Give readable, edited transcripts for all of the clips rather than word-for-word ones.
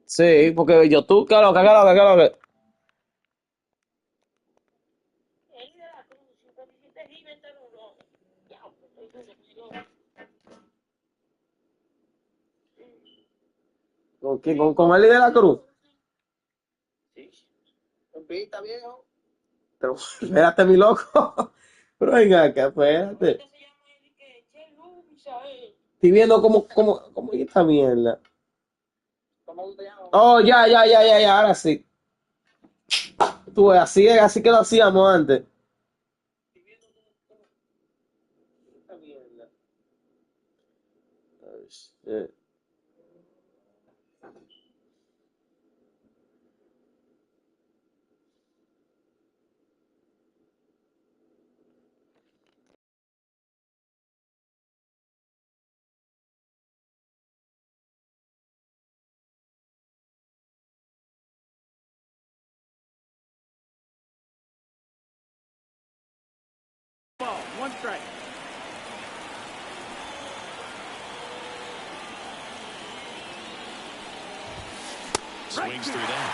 Sí, porque yo tú, ¿qué es lo que? ¿Con quién? ¿Con Eli de la Cruz? Pero, espérate, mi loco. Pero venga acá, espérate. Estoy viendo cómo es esta mierda. Oh, ya, ahora sí. Tú, así que lo hacíamos antes. Esta mierda. Oh, shit. Ball, one strike. Swings through that.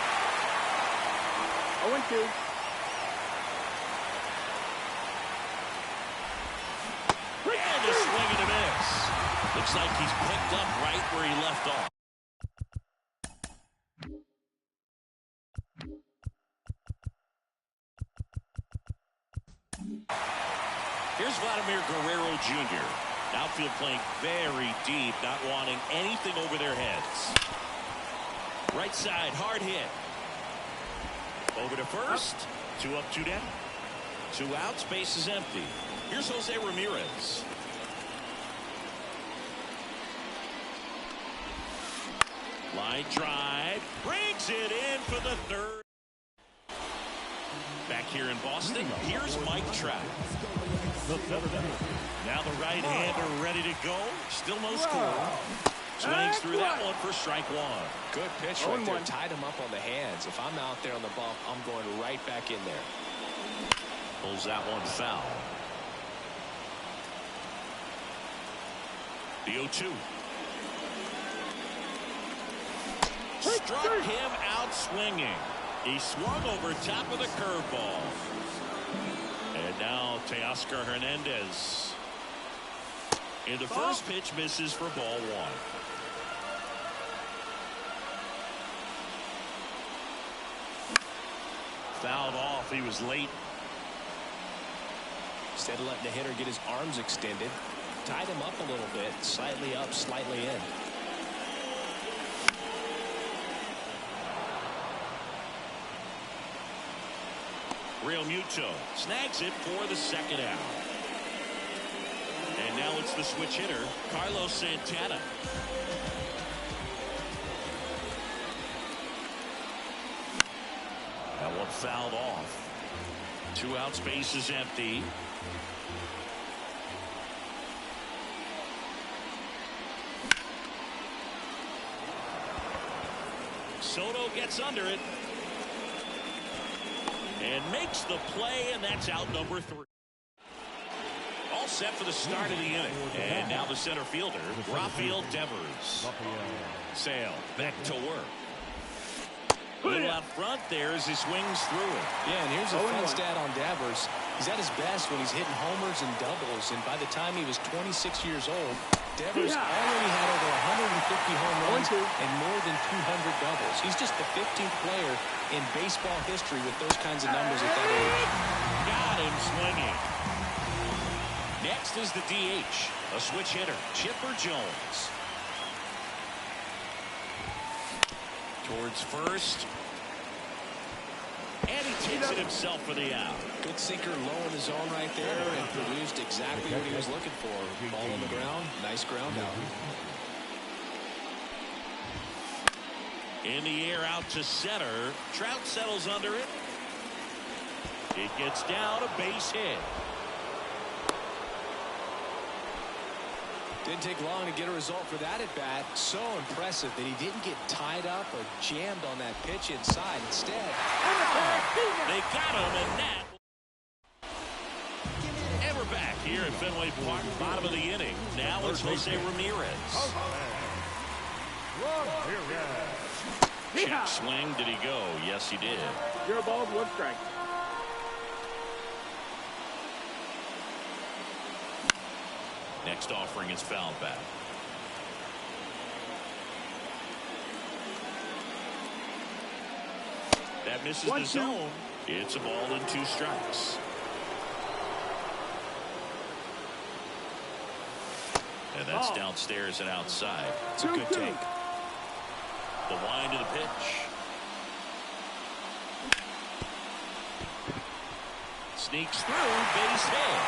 0-2. And a swing and a miss. Looks like he's picked up right where he left off. Here's Vladimir Guerrero Jr. Outfield playing very deep, not wanting anything over their heads. Right side, hard hit. Over to first. 2 up, 2 down. 2 outs, base is empty. Here's Jose Ramirez. Line drive. Brings it in for the third. Back here in Boston, here's Mike Trout. Now the right-hander ready to go. Still no score. Swings through that one for strike one. Good pitch right there. Tied him up on the hands. If I'm out there on the bump, I'm going right back in there. Pulls that one foul. The 0-2. Struck him out swinging. He swung over top of the curveball. And now Teoscar Hernandez. And the first pitch misses for ball one. Fouled off. He was late. Instead of letting the hitter get his arms extended, tied him up a little bit, slightly up, slightly in. Real Muto snags it for the second out. And now it's the switch hitter, Carlos Santana. That one fouled off. 2 outs, base is empty. Soto gets under it. And makes the play, and that's out number 3. All set for the start of the inning. And now the center fielder, Rafael Devers. Sale back to work. Little out front there as he swings through it. Yeah, and here's a fun stat on Devers. He's at his best when he's hitting homers and doubles, and by the time he was 26 years old, Devers already had over 150 home runs and more than 200 doubles. He's just the 15th player in baseball history with those kinds of numbers at that age. Got him swinging. Next is the DH, a switch hitter, Chipper Jones. Towards first. And he takes it himself for the out. Good sinker low in the zone right there and produced exactly what he was looking for. Ball on the ground, nice ground out. In the air out to center. Trout settles under it. It gets down, a base hit. Didn't take long to get a result for that at bat. So impressive that he didn't get tied up or jammed on that pitch inside. Instead, they got him, and that. And we're back here at Fenway Park, bottom of the inning. Now it's Jose Ramirez. Check swing. Did he go? Yes, he did. Zero balls, one strike. Next offering is fouled back. That misses the zone. It's a ball and 2 strikes. And that's downstairs and outside. It's a good take. The wind of the pitch. Sneaks through, base hit.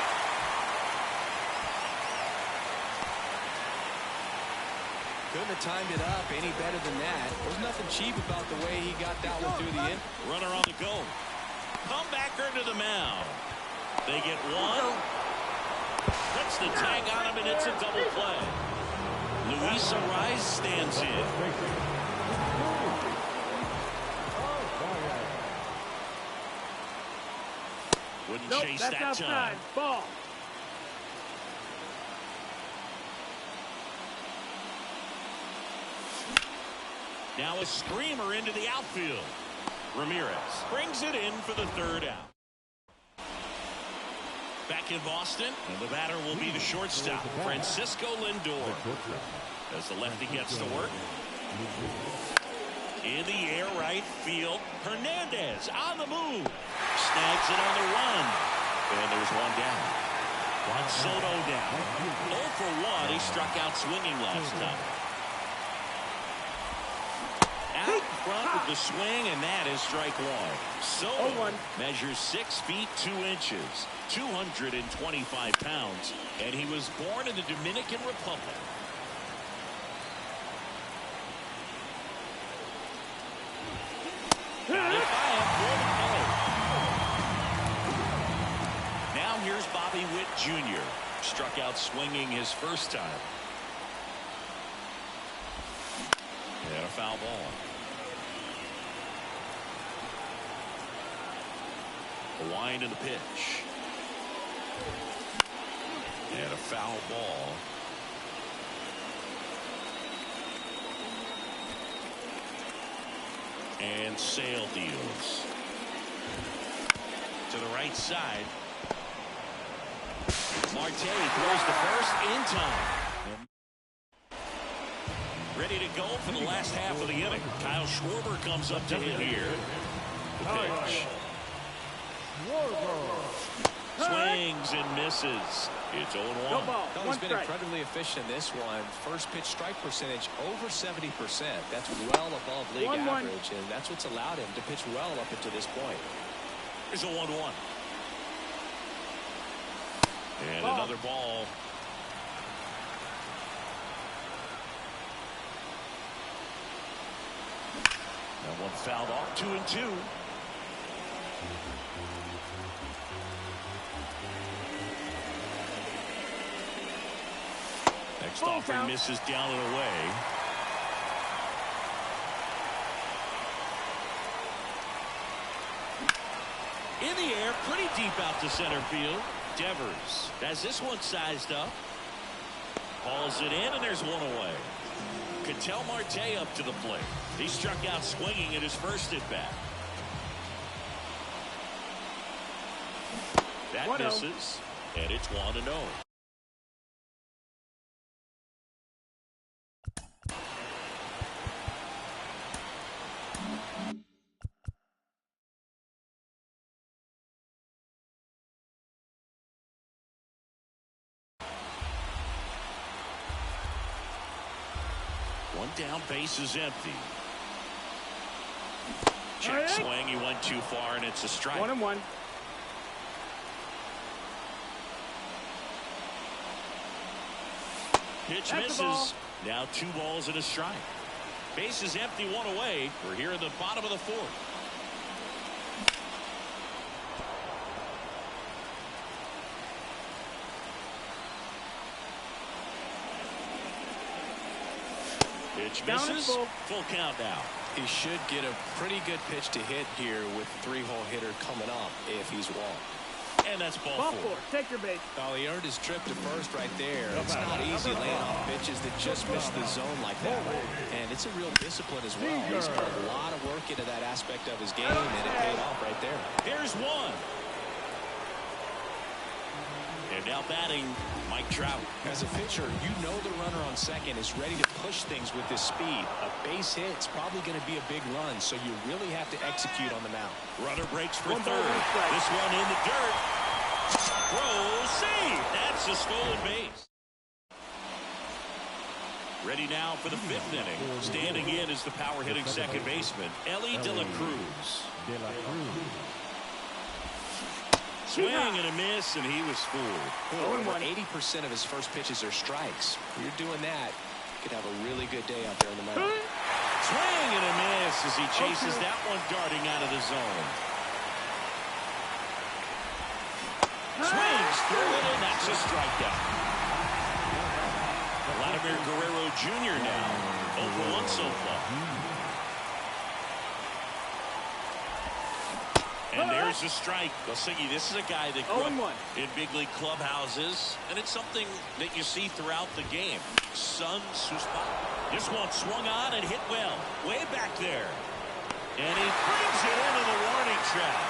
Couldn't have timed it up any better than that. There's nothing cheap about the way he got that one through the end. Runner on the go. Comebacker to the mound. They get one. Puts the tag on him, and it's a double play. Luis Ariz stands in. Wouldn't chase That's that outside. time. Ball. Now a screamer into the outfield. Ramirez brings it in for the 3rd out. Back in Boston, and the batter will be the shortstop, Francisco Lindor. As the lefty gets to work. In the air right field, Hernandez on the move. Snags it on the run. And there's one down. Juan Soto down. 0 for 1. He struck out swinging last time. Out in front with the swing, and that is strike 1. Soto measures 6 feet 2 inches, 225 pounds, and he was born in the Dominican Republic. Now here's Bobby Witt Jr. Struck out swinging his first time. And a foul ball. A wind in the pitch. And a foul ball. And Sale deals. To the right side. Marte throws the first in time. Ready to go for the last half of the inning. Kyle Schwarber comes up to hit here. The pitch. Swings and misses. It's 0-1. He's been incredibly efficient in this one. First pitch strike percentage over 70%. That's well above league average, and that's what's allowed him to pitch well up until this point. Here's a 1-1. And another ball. That one fouled off. 2-2. Next offering misses down and away. In the air, pretty deep out to center field. Devers has this one sized up. Hauls it in, and there's one away. Ketel Marte up to the plate. He struck out swinging at his first at bat. That misses, and it's 1-0. One down, base is empty. Check swing, he went too far, and it's a strike. 1-1. Pitch misses. Now 2 balls and a strike. Base is empty, 1 away. We're here in the bottom of the 4th. Pitch misses. Full count now. He should get a pretty good pitch to hit here with 3-hole hitter coming up if he's walked. And that's ball Ball four. 4. Take your base. Oh, he earned his trip to first right there. It's not easy laying off pitches that just miss the zone like that. And it's a real discipline as well. He's put a lot of work into that aspect of his game, and it paid off right there. Here's one. And now batting, Mike Trout. As a pitcher, you know the runner on second is ready to push things with his speed. A base hit's probably going to be a big run, so you really have to execute on the mound. Runner breaks for third. This one in the dirt. Throw, save. That's a stolen base. Ready now for the fifth inning. Standing in is the power-hitting second baseman, Ellie De La Cruz. Swing and a miss, and he was fooled. Over 80% of his first pitches are strikes. When you're doing that, you could have a really good day out there in the mound. Swing and a miss as he chases that one darting out of the zone. Swings through it, and that's a strikeout. Vladimir Guerrero Jr. now, 0-for-1 so far. And there's a strike. Gosigi, this is a guy that grew up in big league clubhouses, and it's something that you see throughout the game. Sun Suspa. This one swung on and hit well. Way back there. And he brings it into the warning track.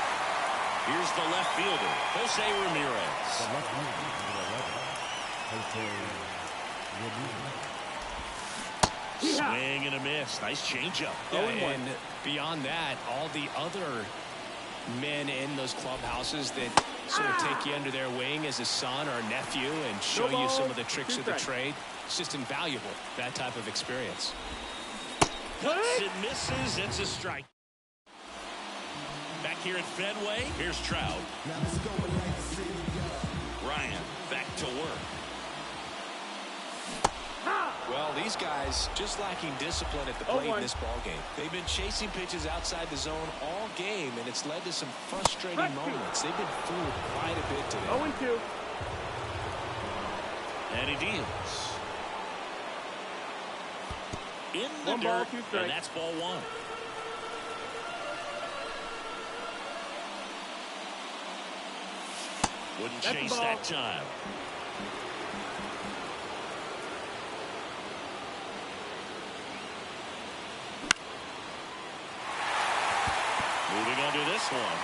Here's the left fielder, Jose Ramirez. Swing and a miss. Nice changeup. And beyond that, all the other men in those clubhouses that sort of take you under their wing as a son or a nephew and show you some of the tricks of the trade. It's just invaluable, that type of experience. Cuts and misses. It's a strike. Back here at Fenway, here's Trout. Ryan back to work. Well, these guys just lacking discipline at the plate in this ball game. They've been chasing pitches outside the zone all game, and it's led to some frustrating moments. They've been fooled quite a bit today. 0-2. And he deals. In the dirt, and that's ball one. Wouldn't chase that time. Moving under this one.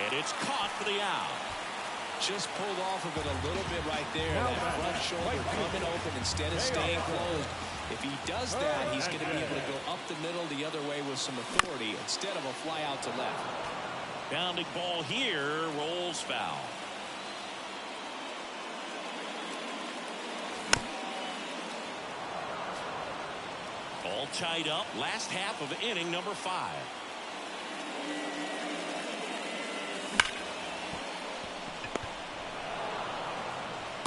And it's caught for the out. Just pulled off of it a little bit right there. That front shoulder coming open instead of staying closed. If he does that, he's going to be able to go up the middle the other way with some authority instead of a fly out to left. Bounding ball here, rolls foul. All tied up, last half of inning number 5.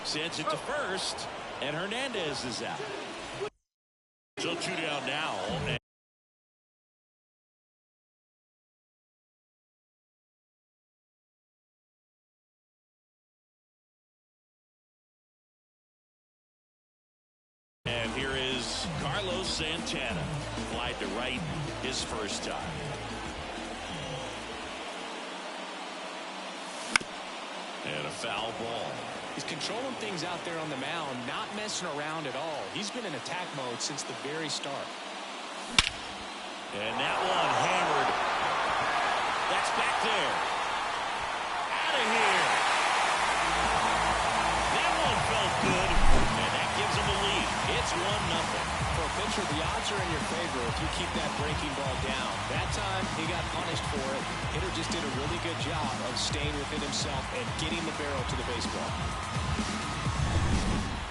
Sends it to first, and Hernandez is out. So 2 down now. And here is Carlos Santana. Flied to right his first time. And a foul ball. He's controlling things out there on the mound, not messing around at all. He's been in attack mode since the very start. And that one hammered. That's back there. Out of here. That one felt good, and that gives him a lead. It's 1-0. For a pitcher, the odds are in your favor if you keep that breaking ball down. That time, he got punished for it. Hitter just did a really good job of staying within himself and getting the barrel to the baseball.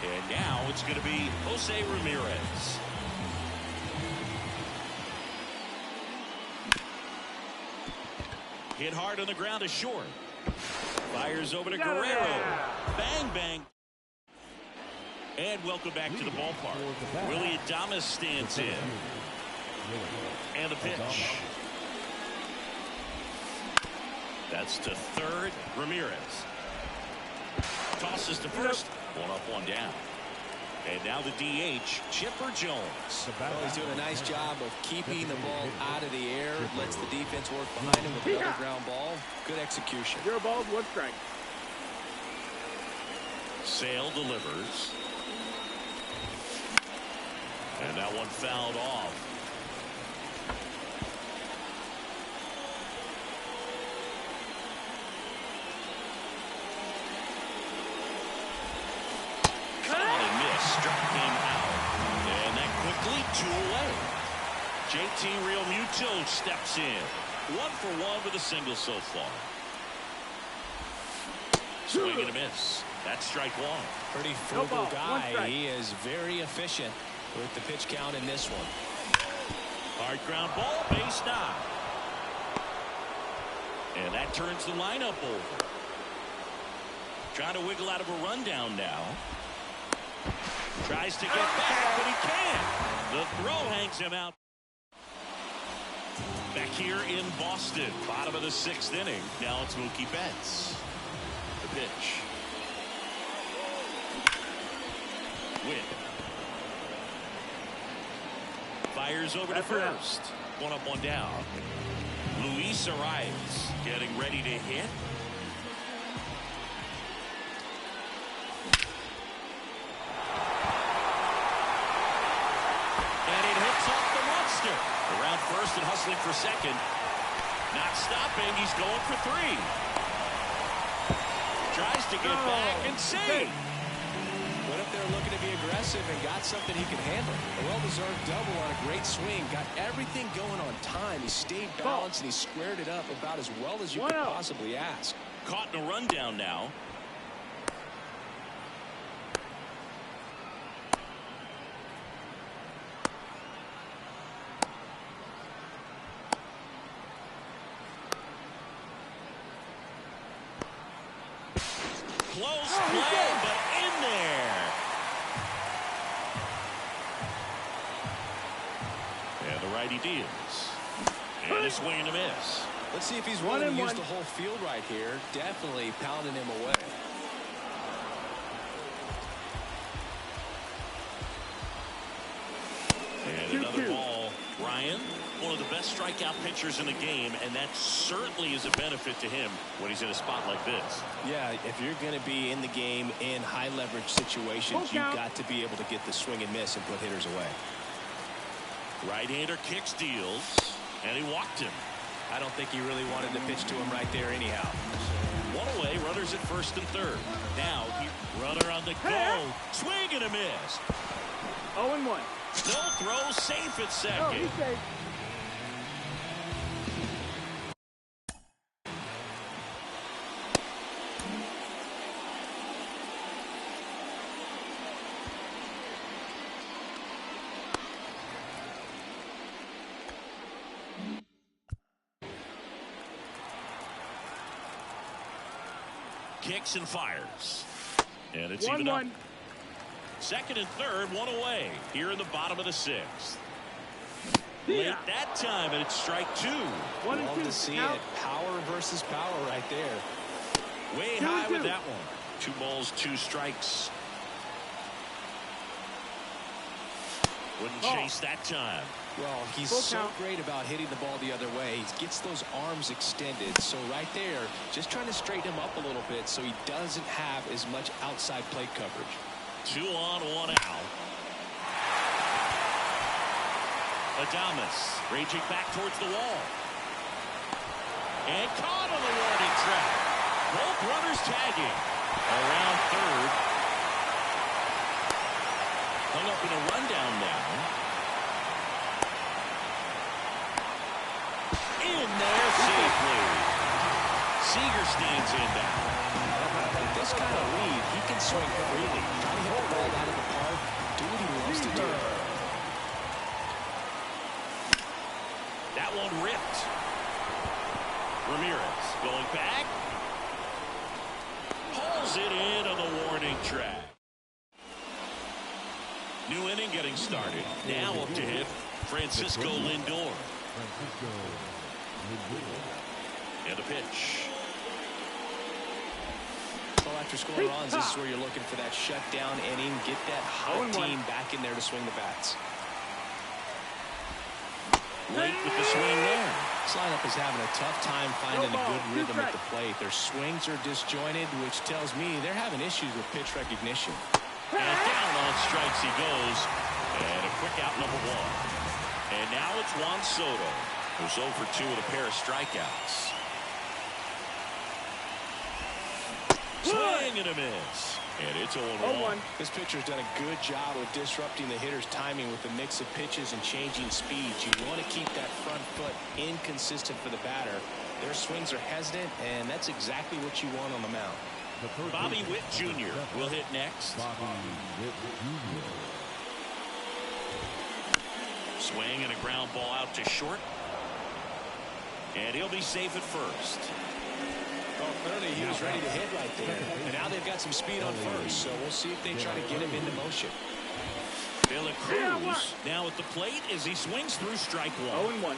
And now it's going to be Jose Ramirez. Hit hard on the ground is short. Fires over to Guerrero. Bang, bang. And welcome back to the ballpark. Willie Adames stands in. And the pitch. That's to third. Ramirez tosses to first. 1 up, 1 down. And now the DH, Chipper Jones. Well, he's doing a nice job of keeping the ball out of the air. Lets the defense work behind him with another ground ball. Good execution. 0 balls, 1 strike. Sale delivers. And that one fouled off. Struck him out. And that quickly 2 away. JT Realmuto steps in. 1 for 1 with a single so far. Swing and a miss. That's strike 1. Pretty frugal guy. He is very efficient with the pitch count in this one. Hard ground ball, base 9. And that turns the lineup over. Trying to wiggle out of a rundown now. Tries to get back, but he can't. The throw hangs him out. Back here in Boston, bottom of the 6th inning. Now it's Mookie Betts. The pitch. Witt. Fires over to first. 1 up, 1 down. Luis Arias getting ready to hit. Around first and hustling for second. Not stopping. He's going for 3. Tries to get back and save. What if they're looking to be aggressive and got something he can handle? A well-deserved double on a great swing. Got everything going on time. He stayed balanced and he squared it up about as well as you could possibly ask. Caught in a rundown now. Close play, but in there. And the righty deals. And a swing and a miss. Let's see if he's willing to use the whole field right here. Definitely pounding him away. And another ball. Ryan, one of the best strikeout pitchers in the game, and that certainly is a benefit to him when he's in a spot like this. Yeah, if you're going to be in the game in high leverage situations, you've got to be able to get the swing and miss and put hitters away. Right-hander kicks, deals, and he walked him. I don't think he really wanted to pitch to him right there anyhow. 1 away, runners at first and third. Now, runner on the go. Swing and a miss. 0-1. No throw, safe at second. Oh, he's safe. Kicks and fires. And it's even up. Second and third, 1 away here in the bottom of the 6th. Late that time, and it's strike 2. Love to see it. Power versus power right there. Way high with that one. 2 balls, 2 strikes. Wouldn't chase that time. Well, he's so great about hitting the ball the other way. He gets those arms extended. So right there, just trying to straighten him up a little bit so he doesn't have as much outside plate coverage. 2 on, 1 out. Adames raging back towards the wall. And caught on the warning track. Both runners tagging. Around third. Hung up in a rundown now. In there safely. Seager stands in now. With this kind of lead, he can swing freely. Trying to hit the ball out of the park. Do what he wants to do. That one ripped. Ramirez going back. Pulls it in on the warning track. New inning getting started. Now up to hit Francisco Lindor. And a pitch. Well, I after scoring runs, this is where you're looking for that shutdown inning, get that hot team back in there to swing the bats. Late with the swing there. This lineup is having a tough time finding a good rhythm at the plate. Their swings are disjointed, which tells me they're having issues with pitch recognition. And down on strikes he goes. And a quick out, number one. And now it's Juan Soto, who's 0 for 2 with a pair of strikeouts. Swing and a miss. And it's 0-1. This pitcher's done a good job of disrupting the hitter's timing with the mix of pitches and changing speeds. You want to keep that front foot inconsistent for the batter. Their swings are hesitant, and that's exactly what you want on the mound. Bobby Witt Jr. will hit next. Swing and a ground ball out to short. And he'll be safe at first. Well, clearly he was ready to hit right there. And now they've got some speed on first, so we'll see if they try to get him into motion. Billy Cruz now at the plate as he swings through strike one. 0-1.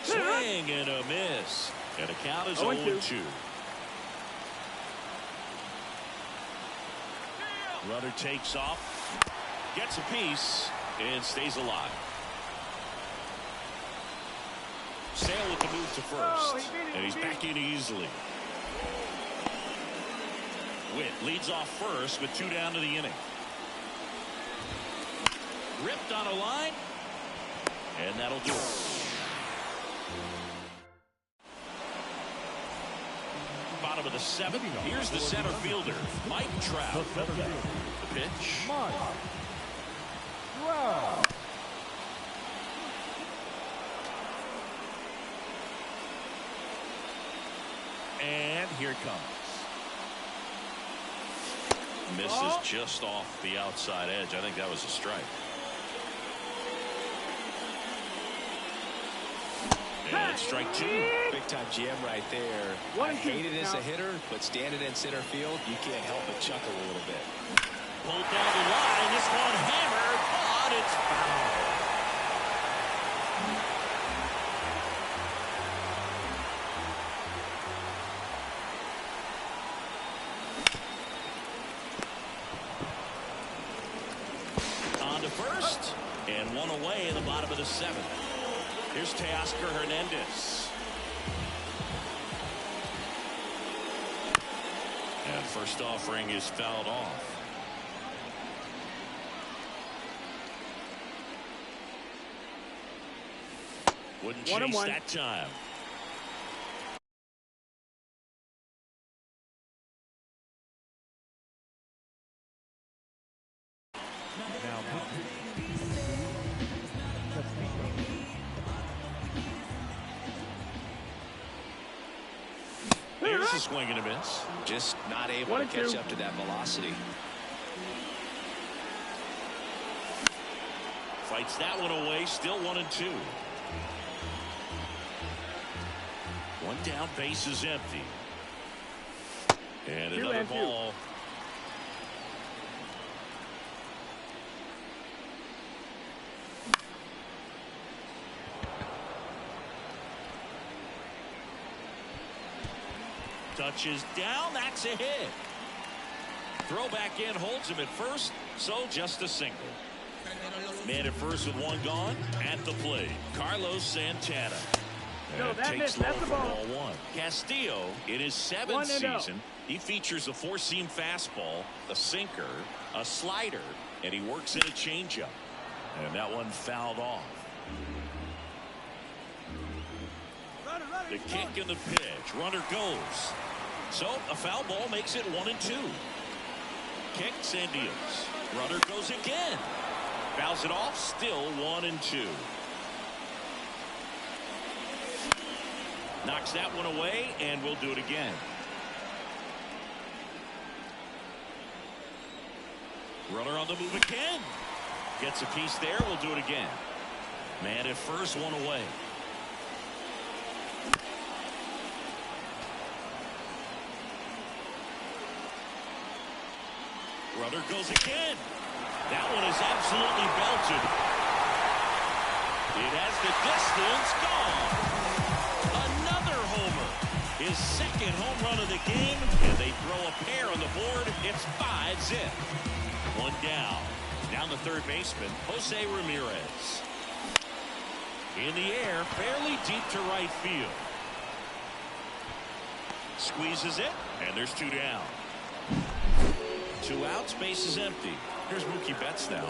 Swing and a miss. And the count is 0-2. Runner takes off, gets a piece, and stays alive. Sale with the move to first, and he's back in easily. Witt leads off first with 2 down to the inning. Ripped on a line, and that'll do it. Bottom of the 7th. Here's the center fielder, Mike Trout. The pitch. And here it comes. Misses just off the outside edge. I think that was a strike. And strike 2. Big time jam right there. I hate it as a hitter, but standing in center field, you can't help but chuckle a little bit. Pulled down the line. This one hammered, but it's foul. On to first, and one away in the bottom of the 7th. Here's Teoscar Hernandez. And first offering is fouled off. Wouldn't chase that time. Here's a swing and a miss. Just not able to catch up to that velocity. Fights that one away. Still 1-2. One down, base is empty. And another ball. Touches down, that's a hit. Throw back in, holds him at first, so just a single. Man at first with one gone. At the plate, Carlos Santana. No, that takes missed. low That's the for ball. ball 1. Castillo, in his 7th season, he features a 4-seam fastball, a sinker, a slider, and he works in a changeup. And that one fouled off. The kick and the pitch. Runner goes. So a foul ball makes it 1-2. Kicks and deals. Runner goes again. Fouls it off. Still 1-2. Knocks that one away, and we'll do it again. Runner on the move again. Gets a piece there. We'll do it again. Man at first, one away. Runner goes again. That one is absolutely belted. It has the distance. Gone. Another homer. His second home run of the game, and they throw a pair on the board. It's 5-zip. One down. Down the third baseman, Jose Ramirez. In the air, fairly deep to right field. Squeezes it, and there's two down. 2 outs, base is empty. Here's Mookie Betts now.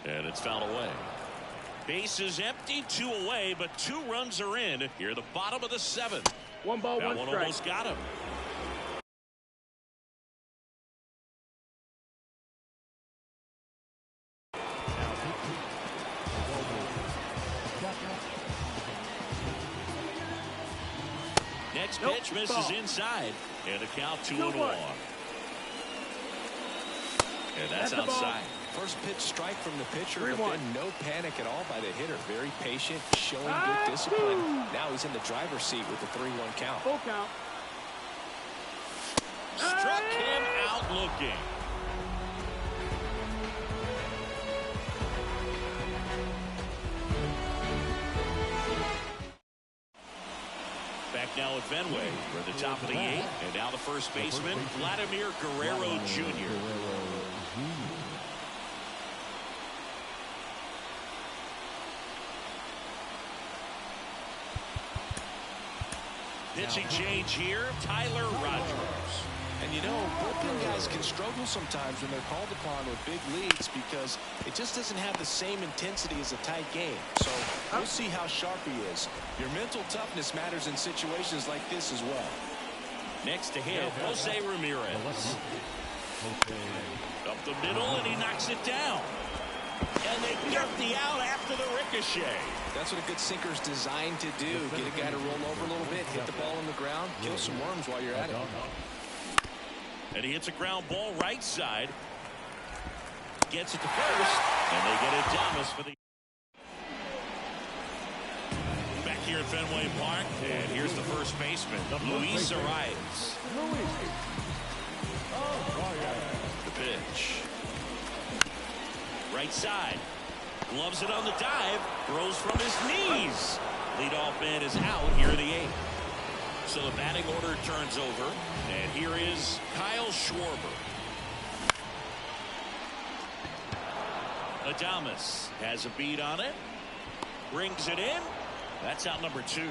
And it's fouled away. Base is empty, 2 away, but 2 runs are in. Here at the bottom of the 7th. One ball, that one one strike. Almost got him. Next pitch misses inside, and a count 2-1. And that's outside. First pitch strike from the pitcher, but then no panic at all by the hitter. Very patient, showing good discipline. Now he's in the driver's seat with the 3-1 count. Full count. Struck him out looking. Back now at Fenway. We're at the top of the 8th, and now the first baseman, Vladimir Guerrero Jr. Pitching change here, Tyler Rogers. And you know, bullpen guys can struggle sometimes when they're called upon with big leads because it just doesn't have the same intensity as a tight game. So we'll see how sharp he is. Your mental toughness matters in situations like this as well. Next to him, Jose Ramirez. Up the middle, and he knocks it down. And they get the out after the ricochet. That's what a good sinker's designed to do. Get a guy to roll over a little bit, hit the ball on the ground, kill some worms while you're at it. And he hits a ground ball right side. Gets it to first, and they get it Thomas for the... Back here at Fenway Park, and here's the first baseman, Luis Arias. The pitch. Right side. Gloves it on the dive. Throws from his knees. Leadoff man is out here in the 8th. So the batting order turns over. And here is Kyle Schwarber. Adames has a beat on it. Brings it in. That's out number 2.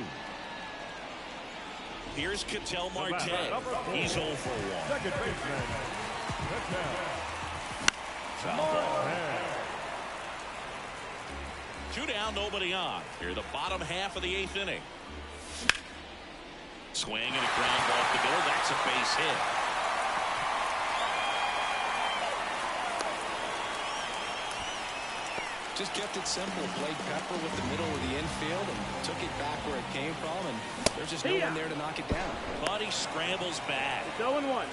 Here's Ketel Marte. He's 0 for 1. Second baseman. Foul ball. 2 down, nobody on. Here the bottom half of the 8th inning. Swing and a ground ball off the middle. That's a base hit. Just kept it simple. Played Pepper with the middle of the infield and took it back where it came from, and there's just no one there to knock it down. But he scrambles back. It's 0-1.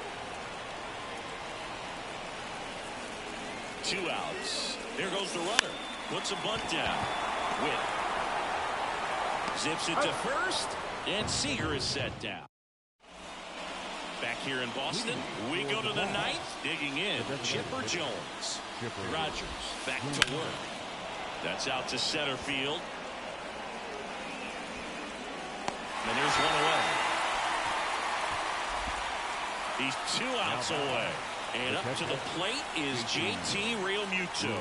2 outs. There goes the runner. Puts a bunt down. Witt zips it to first, and Seager is set down. Back here in Boston, we go to the 9th. Digging in, Chipper Jones. Rogers back to work. That's out to center field. And there's one away. He's 2 outs away. And up to the plate is JT Realmuto.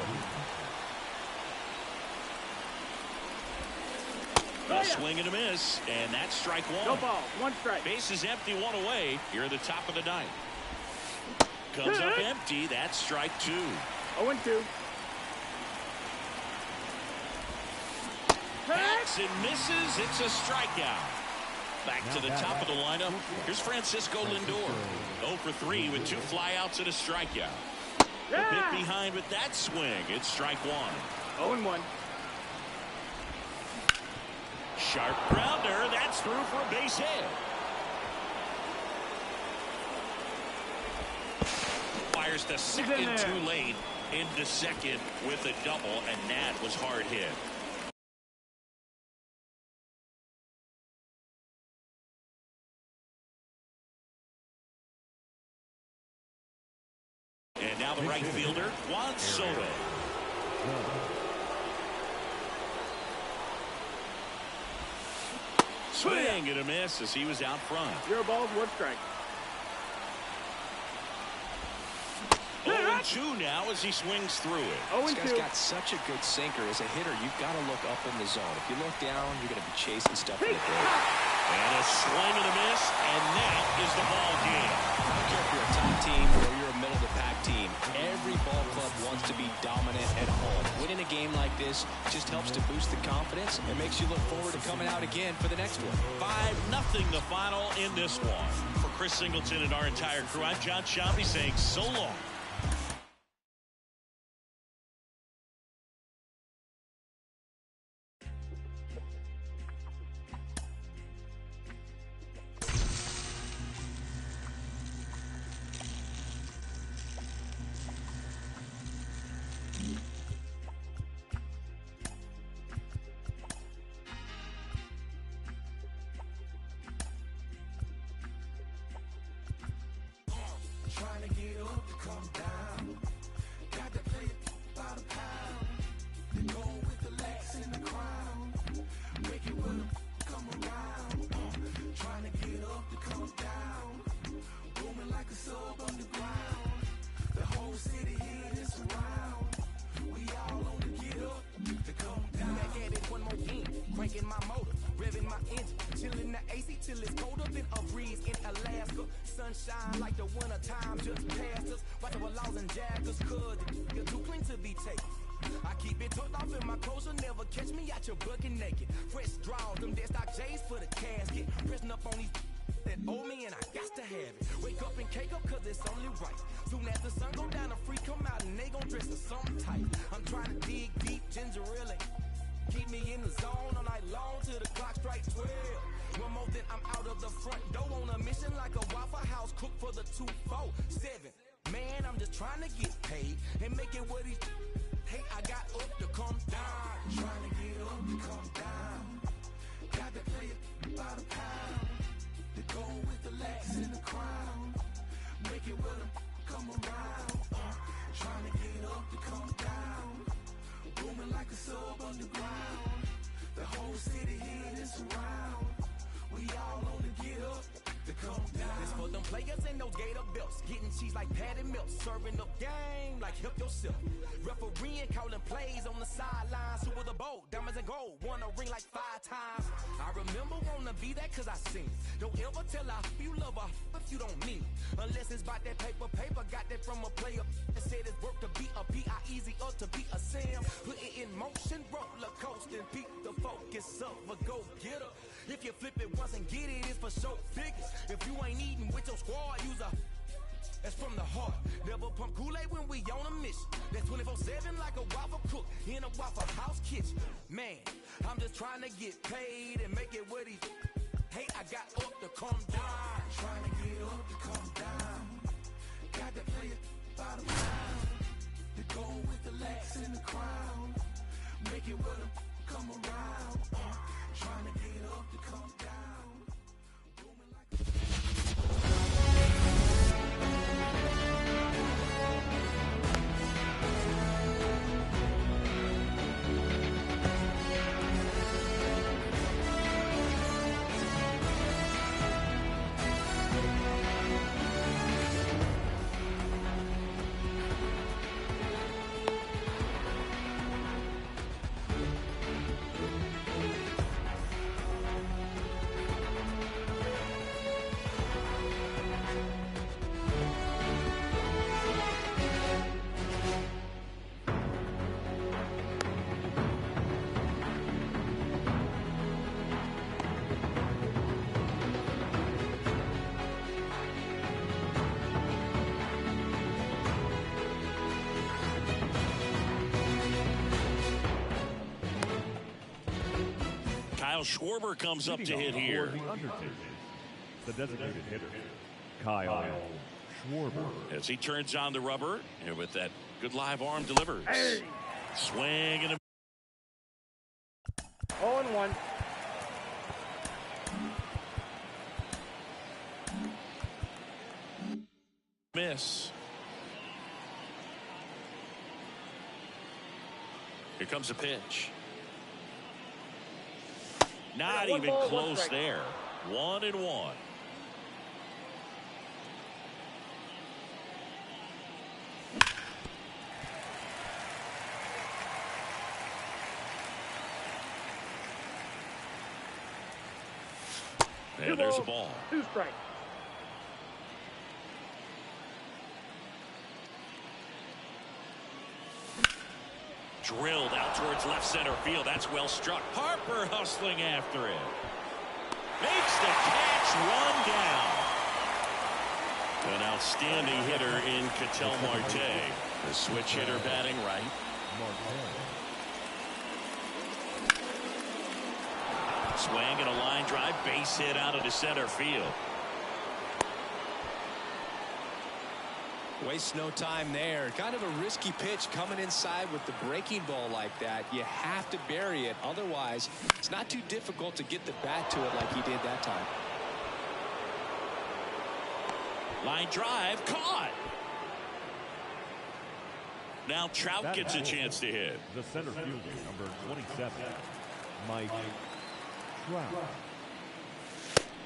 A swing and a miss, and that's strike 1. No ball, 1 strike. Base is empty, 1 away. Here at the top of the 9th. Comes up empty. That's strike 2. 0-2. Hacks and misses. It's a strikeout. Back to the top of the lineup. Here's Francisco Lindor. 0 for 3 with 2 flyouts and a strikeout. A bit behind with that swing. It's strike 1. 0-1. Sharp grounder. That's through for a base hit. Fires the second too late into second with a double, and that was hard hit. And now the right fielder, Juan Soto. Swing and a miss as he was out front. 0 balls, 1 strike. 0-2 now as he swings through it. This guy's got such a good sinker. As a hitter, you've got to look up in the zone. If you look down, you're going to be chasing stuff in the dirt. And a swing and a miss, and that is the ball game. I don't care if you're a top team or you're a middle-of-the-pack team. Every ball club wants to be dominant at home. Winning a game like this just helps to boost the confidence and makes you look forward to coming out again for the next one. 5-0 the final in this one. For Chris Singleton and our entire crew, I'm John Shambi saying so long. Trying to get up to come down. Got to play it by the pound. The goal with the legs in the crown. Make it with them come around. Trying to get up to come down. Booming like a sub underground. The whole city here is around. We all on the get up to come down. Back at it one more game. Cranking my motor, revving my engine. Chilling the AC till it's colder than a breeze in Alaska. Sunshine like the winter time just passed us. Watch our laws and jackers, cause you're too clean to be taken. I keep it tucked off in my clothes, you'll never catch me out your bucket naked. Fresh draws, them dead stock J's for the casket. Pressing up on these that owe me and I got to have it. Wake up and cake up cause it's only right. Soon as the sun go down, the free come out and they gon' dress in something tight. I'm trying to dig deep, ginger really. Keep me in the zone all night long till the clock strikes 12. One more then I'm out of the front door on a mission like a Waffle House cook for the 247. Man, I'm just trying to get paid and make it what he hate. I got up to come down. Trying to get up to come down. Got to play it by the pound. The goal with the legs in the crown. Make it with them come around. Trying to get up to come down. Booming like a sub underground. The whole city here is around. We all on the get up to come down. This for them players in those gator belts. Getting cheese like patty milk. Serving up game like help yourself. Refereeing calling plays on the sidelines. Super the bowl, diamonds and gold. Won a ring like 5 times. I remember wanna be that cause I seen it. Don't ever tell her you love her if you don't mean it. Unless it's about that paper. Got that from a player that said it's work to be a P.I. easy up to be a Sam. Put it in motion, roller coasting. Peak the focus of a go-getter. If you flip it once and get it, it's for show figures. If you ain't eating with your squad, use a that's from the heart. Never pump Kool-Aid when we on a mission. That's 24/7 like a waffle cook in a Waffle House kitchen. Man, I'm just trying to get paid and make it what he hey, I got up to come down. Trying to get up to come down. Got to play it by the pound. The goal with the legs in the crown. Make it with them come around. Trying to get up to come down. Booming like Kyle Schwarber comes up to hit here. The designated hitter, Kyle Schwarber. As he turns on the rubber, and with that good live arm delivers. Hey. Swing and a 0-1. miss. Here comes a pitch. Not even close there. 1-1. And there's a ball. 2 strikes. Drilled out towards left center field. That's well struck. Harper hustling after it. Makes the catch, run down. An outstanding hitter in Ketel Marte. The switch hitter batting right. Swing and a line drive, base hit out into center field. Waste no time there. Kind of a risky pitch coming inside with the breaking ball like that. You have to bury it. Otherwise, it's not too difficult to get the bat to it like he did that time. Line drive, caught. Now Trout That gets a is chance to hit. The center fielder, number 27, Mike Trout.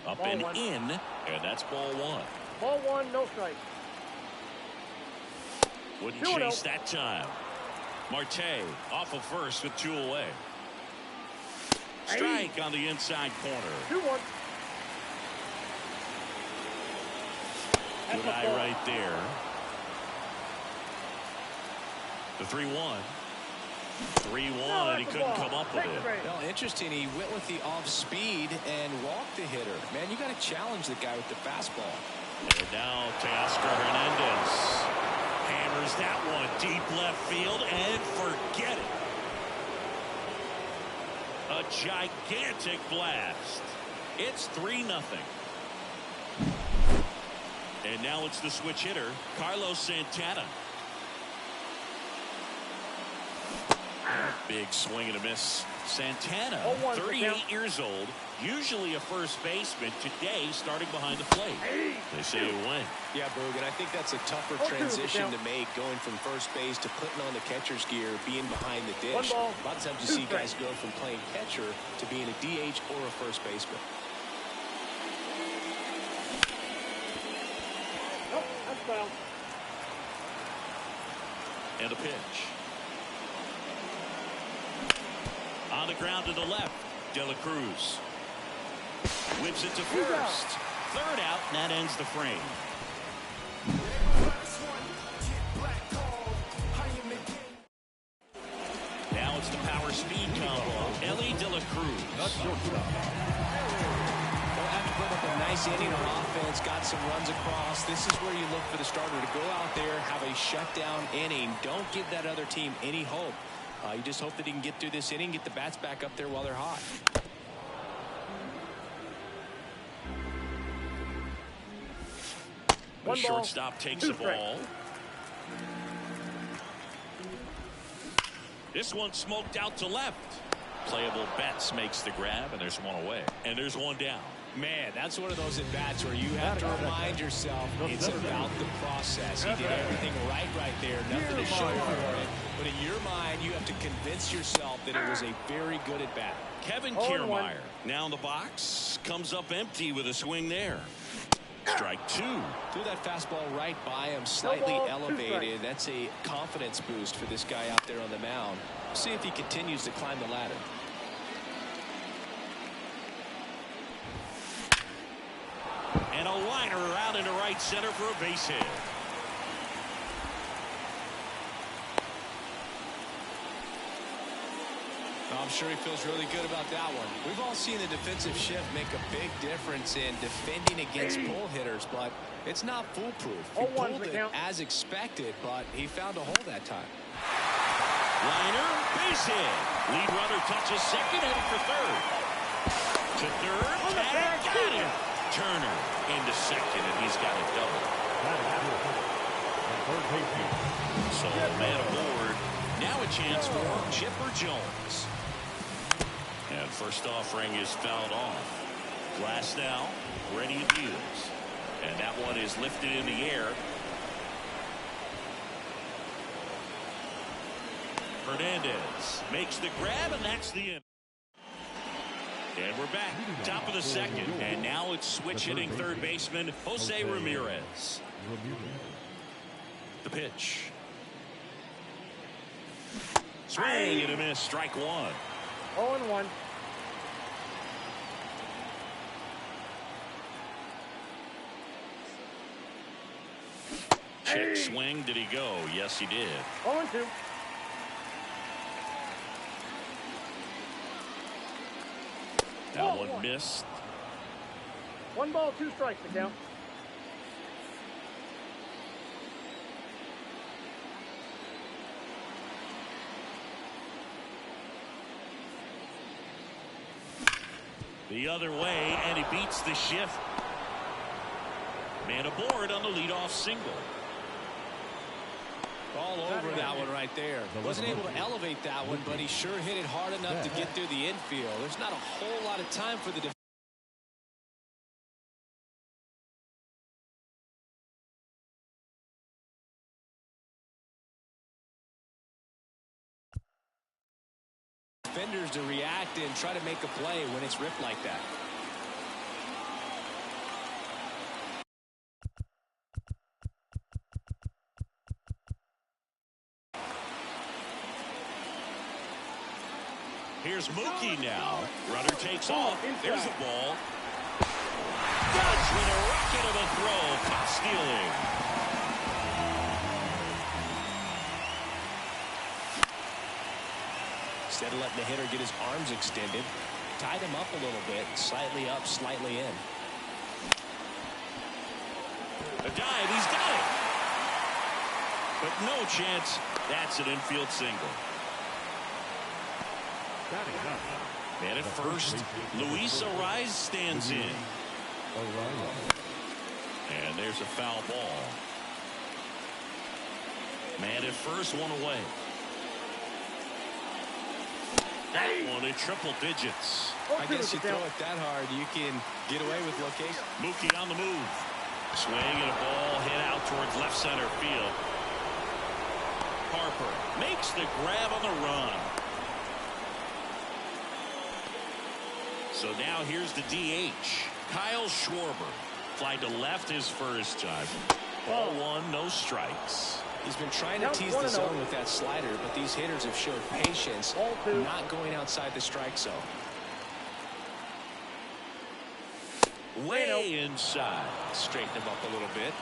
Up Ball and one. in, and that's ball 1. Ball 1, no strike. Wouldn't 2-0. chase that time. Marte off of first with 2 away. Strike on the inside corner. 2-1. Good eye right there. The 3-1. 3-1, and he couldn't come up with it. Well, interesting. He went with the off speed and walked the hitter. Man, you got to challenge the guy with the fastball. And now Teoscar Hernandez hammers that one deep left field and forget it. A gigantic blast. It's 3-0. And now it's the switch hitter, Carlos Santana. Big swing and a miss. Santana, 0-1 for 38 count. years old, usually a first baseman, today starting behind the plate. They say a win. Yeah, Boog, and I think that's a tougher 0-2 transition for to make, going from first base to putting on the catcher's gear, being behind the dish. 1 ball, A lot of times you 2 see guys strikes. go from playing catcher to being a DH or a first baseman. Nope, that's foul. And a pitch. On the ground to the left, De La Cruz. Whips it to first. Third out, and that ends the frame. Now it's the power speed combo. Ellie De La Cruz. They'll have to put up a nice inning on offense, got some runs across. This is where you look for the starter to go out there, have a shutdown inning. Don't give that other team any hope. You just hope that he can get through this inning, get the bats back up there while they're hot. The 1 ball, shortstop takes 2 the strikes. ball. This one smoked out to left. Playable Betts makes the grab, and there's one away. And there's one down. Man, that's one of those at-bats where you have to remind yourself it's about the process. He did everything right there. Nothing to show for it. But in your mind, you have to convince yourself that it was a very good at-bat. Kevin 0-1. Kiermaier now in the box. Comes up empty with a swing there. Strike 2. Threw that fastball right by him, slightly ball, 2 elevated. strikes. That's a confidence boost for this guy out there on the mound. See if he continues to climb the ladder. And a liner out into right center for a base hit. I'm sure he feels really good about that one. We've all seen the defensive shift make a big difference in defending against pull hitters, but it's not foolproof. He 0-1 pulled for it count. as expected, but he found a hole that time. Liner, base hit. Lead runner touches second, headed for third. To third, tag, got him. Turner into second, and he's got a double. So man aboard. Now a chance for Chipper Jones. And first offering is fouled off. Glass now, ready to deals. And that one is lifted in the air. Hernandez makes the grab, and that's the end. And we're back, top of the second. And now it's switch hitting third baseman Jose Ramirez. The pitch. Swing and a miss, strike one. 0-1. Check swing, did he go? Yes, he did. 0-2. That one missed. 1 ball, 2 strikes to count. The other way, and he beats the shift. Man aboard on the leadoff single. All over that one right there. Wasn't able to elevate that one, but he sure hit it hard enough to get through the infield. There's not a whole lot of time for the defenders to react and try to make a play when it's ripped like that. Here's Mookie now. Runner takes off. There's a ball. Dodge with a rocket of a throw. Caught stealing. Instead of letting the hitter get his arms extended, tied him up a little bit, slightly up, slightly in. A dive, he's got it. But no chance. That's an infield single. Man at first, Luis Ariz stands in. And there's a foul ball. Man at first, one away. That one in triple digits. I guess you throw it that hard, you can get away with location. Mookie on the move. Swing and a ball hit out towards left center field. Harper makes the grab on the run. So now here's the DH, Kyle Schwarber. Fly to left his first time. Ball one, no strikes. He's been trying to tease the zone with that slider, but these hitters have showed patience, not going outside the strike zone. Way inside. Straighten him up a little bit.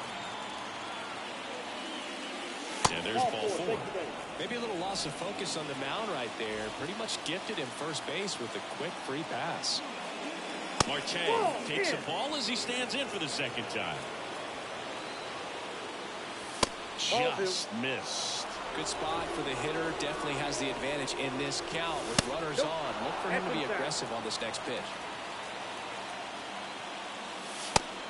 And there's ball four. Maybe a little loss of focus on the mound right there. Pretty much gifted him first base with a quick free pass. Marte takes the ball as he stands in for the second time. Just missed. Good spot for the hitter. Definitely has the advantage in this count with runners on. Look for him to be aggressive on this next pitch.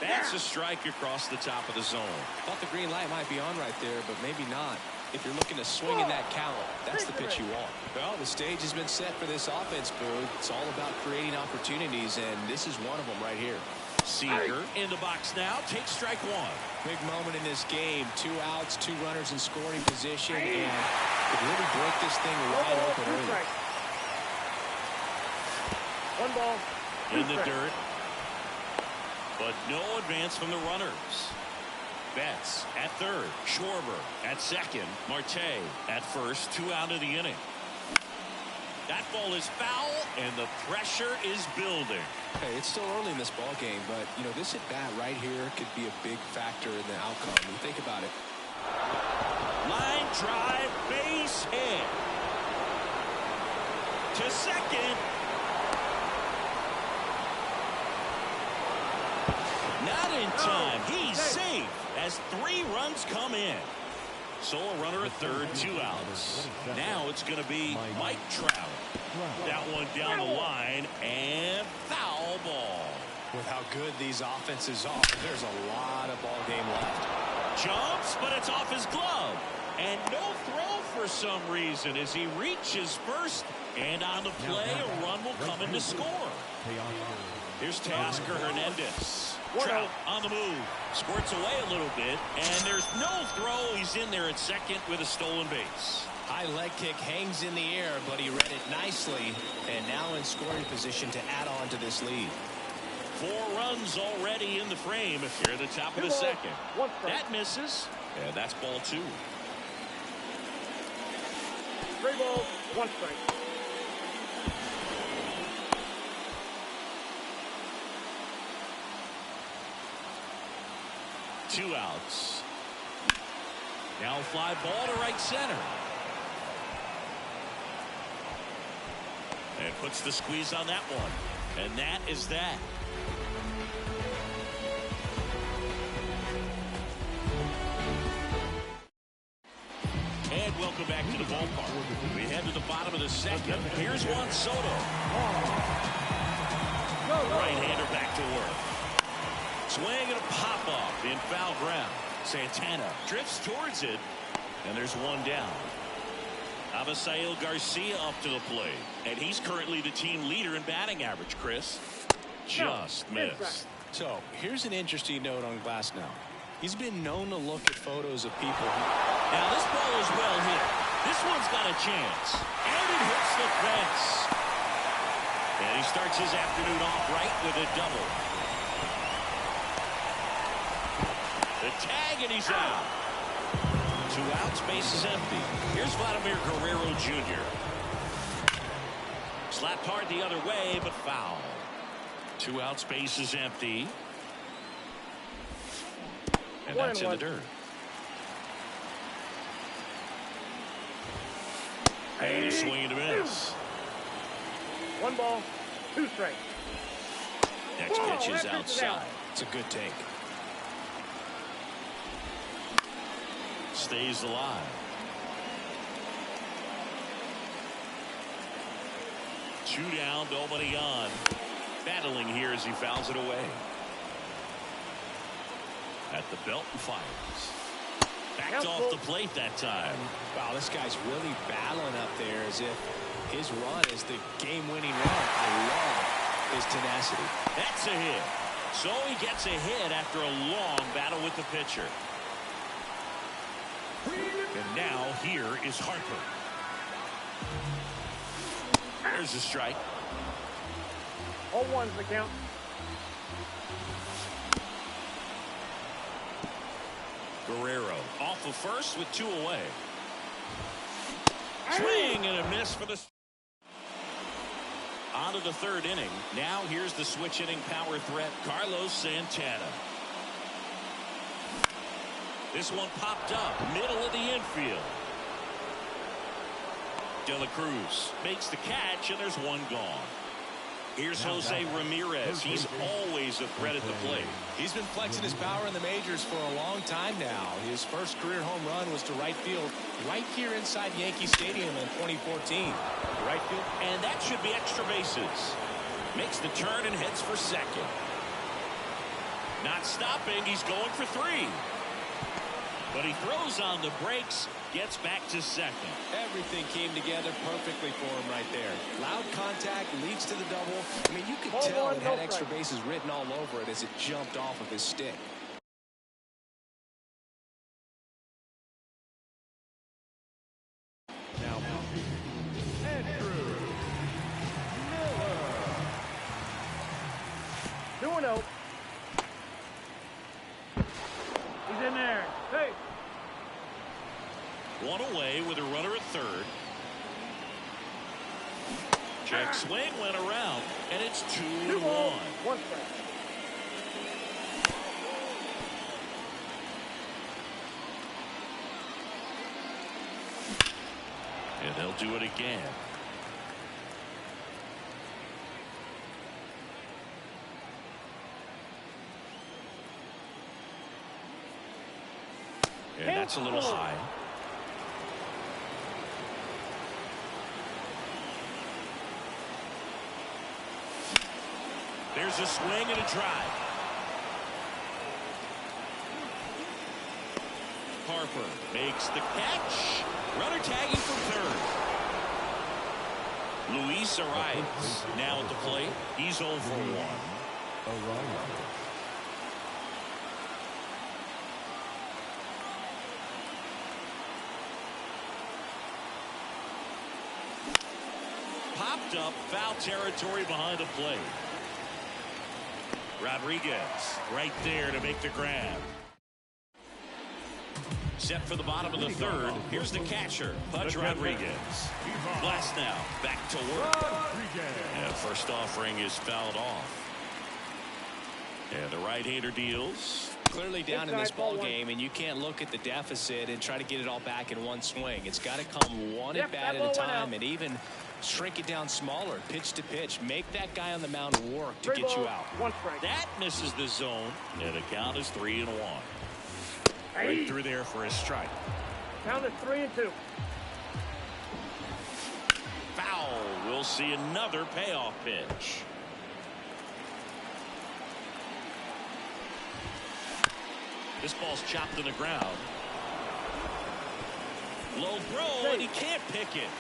That's a strike across the top of the zone. Thought the green light might be on right there, but maybe not. If you're looking to swing in that count, that's the pitch you want. Well, the stage has been set for this offense, Boog. It's all about creating opportunities, and this is one of them right here. Seager in the box now. Takes strike one. Big moment in this game. 2 outs, 2 runners in scoring position, and could really break this thing wide open early. 1 ball. In the dirt. But no advance from the runners. Betts at third. Schwarber at second. Marte at first. 2 out of the inning. That ball is foul, and the pressure is building. Hey, it's still early in this ball game, but you know this at bat right here could be a big factor in the outcome. You think about it. Line drive, base hit. To second. Not in time. He's safe as 3 runs come in. So a runner at third, 2 outs. Now it's going to be Mike Trout. That one down the line, and foul ball. With how good these offenses are, there's a lot of ball game left. Jumps, but it's off his glove. And no throw for some reason as he reaches first. And on the play, a run will come in to score. Here's Teoscar Hernandez. Trout on the move. Squirts away a little bit. And there's no throw. He's in there at second with a stolen base. High leg kick hangs in the air, but he read it nicely, and now in scoring position to add on to this lead. 4 runs already in the frame here at the top of the second. That misses, and that's ball 2. 3 balls, 1 strike. Two outs. Now fly ball to right center. And puts the squeeze on that one. And that is that. And welcome back to the ballpark. We head to the bottom of the second. Here's Juan Soto. Right-hander back to work. Swing and a pop-off in foul ground. Santana drifts towards it, and there's one down. Avisail Garcia up to the plate, and he's currently the team leader in batting average, Chris. Just missed. So here's an interesting note on Glasnow. He's been known to look at photos of people. Now this ball is well hit. This one's got a chance, and it hits the fence. And he starts his afternoon off right with a double. The tag, and he's out. 2 outs, base is empty. Here's Vladimir Guerrero Jr. Slapped hard the other way, but foul. 2 outs, base is empty. And that's in the dirt. And a swing and a miss. 1 ball, 2 strikes. Next pitch is outside. It's a good take. Stays alive. 2 down, nobody on. Battling here as he fouls it away. At the belt and fires. Backed off the plate that time. Wow, this guy's really battling up there as if his run is the game-winning run. I love his tenacity. That's a hit. So he gets a hit after a long battle with the pitcher. And now here is Harper. There's a strike. All ones the count. Guerrero off of first with 2 away. Swing and a miss for the. On to the 3rd inning. Now here's the switch inning power threat, Carlos Santana. This one popped up, middle of the infield. De La Cruz makes the catch, and there's one gone. Here's Jose Ramirez. He's always a threat at the plate. He's been flexing his power in the majors for a long time now. His first career home run was to right field right here inside Yankee Stadium in 2014. Right field, and that should be extra bases. Makes the turn and heads for second. Not stopping, he's going for 3. But he throws on the brakes, gets back to second. Everything came together perfectly for him right there. Loud contact leads to the double. I mean, you could tell it had extra bases written all over it as it jumped off of his stick. Now, Andrew Miller. 2-0. He's in there. Hey. 1 away with a runner at 3rd. Check swing went around, and it's 2-1. 1 strike. And they'll do it again. And that's a little high. There's a swing and a drive. Harper makes the catch. Runner tagging from 3rd. Luis Arias now at the plate. He's 0 for 1. popped up foul territory behind the plate. Rodriguez right there to make the grab. Set for the bottom of the third. Here's the catcher, Pudge Rodriguez. Glass now back to work. And first offering is fouled off. And the right-hander deals. Clearly down in this ball game, and you can't look at the deficit and try to get it all back in one swing. It's got to come one at bat at a time, and even shrink it down smaller, pitch to pitch. Make that guy on the mound work to get you out. That misses the zone, and the count is 3-1. Right through there for a strike. Count is 3-2. Foul. We'll see another payoff pitch. This ball's chopped to the ground. Low throw, and he can't pick it.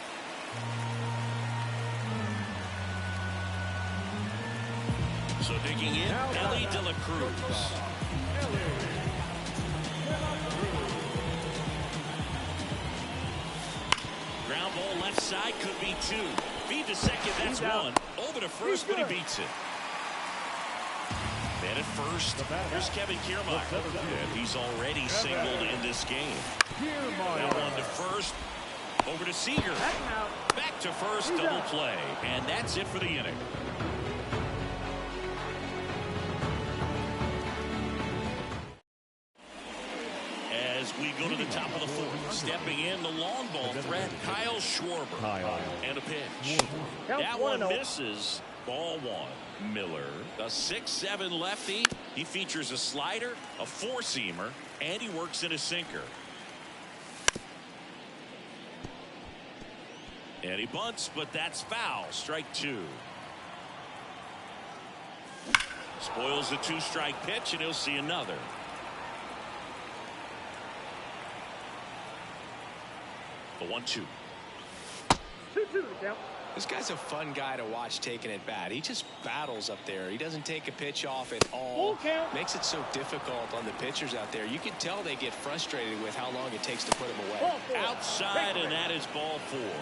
So digging in, Ellie De La Cruz. Ground ball left side, could be two. Feed to second, that's one. Over to first, but he beats it. Man at first, here's Kevin Kiermaier. And he's already singled in this game. Now one to first, over to Seager. Back to first, double play. And that's it for the inning. As we go to the top of the fourth, stepping in the long ball threat, Kyle Schwarber. And a pitch. That one misses. Ball one. Miller, a 6'7" lefty. He features a slider, a four-seamer, and he works in a sinker. And he bunts, but that's foul. Strike two. Spoils the two-strike pitch, and he'll see another. The 1-2. 2-2 to count. This guy's a fun guy to watch taking at bat. He just battles up there. He doesn't take a pitch off at all. Makes it so difficult on the pitchers out there. You can tell they get frustrated with how long it takes to put him away. Outside, and that is ball four.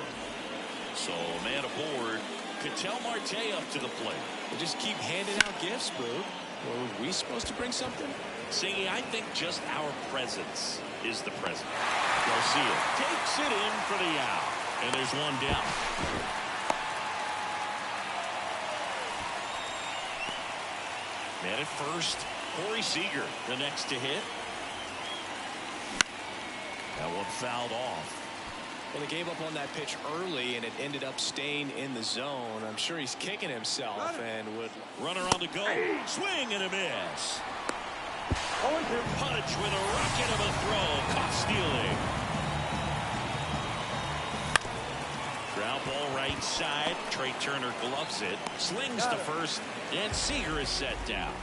So man aboard. Ketel Marte up to the plate. We'll just keep handing out gifts, Boo. Were we supposed to bring something? Singy, I think just our presence is the present. Garcia takes it in for the out. And there's one down. Man at first, Corey Seager, the next to hit. That one fouled off. Well, they gave up on that pitch early, and it ended up staying in the zone. I'm sure he's kicking himself and would. Runner on the go. Swing and a miss. Pudge with a rocket of a throw. Caught stealing. Ground ball right side. Trey Turner gloves it. Slings to first, and Seager is set down.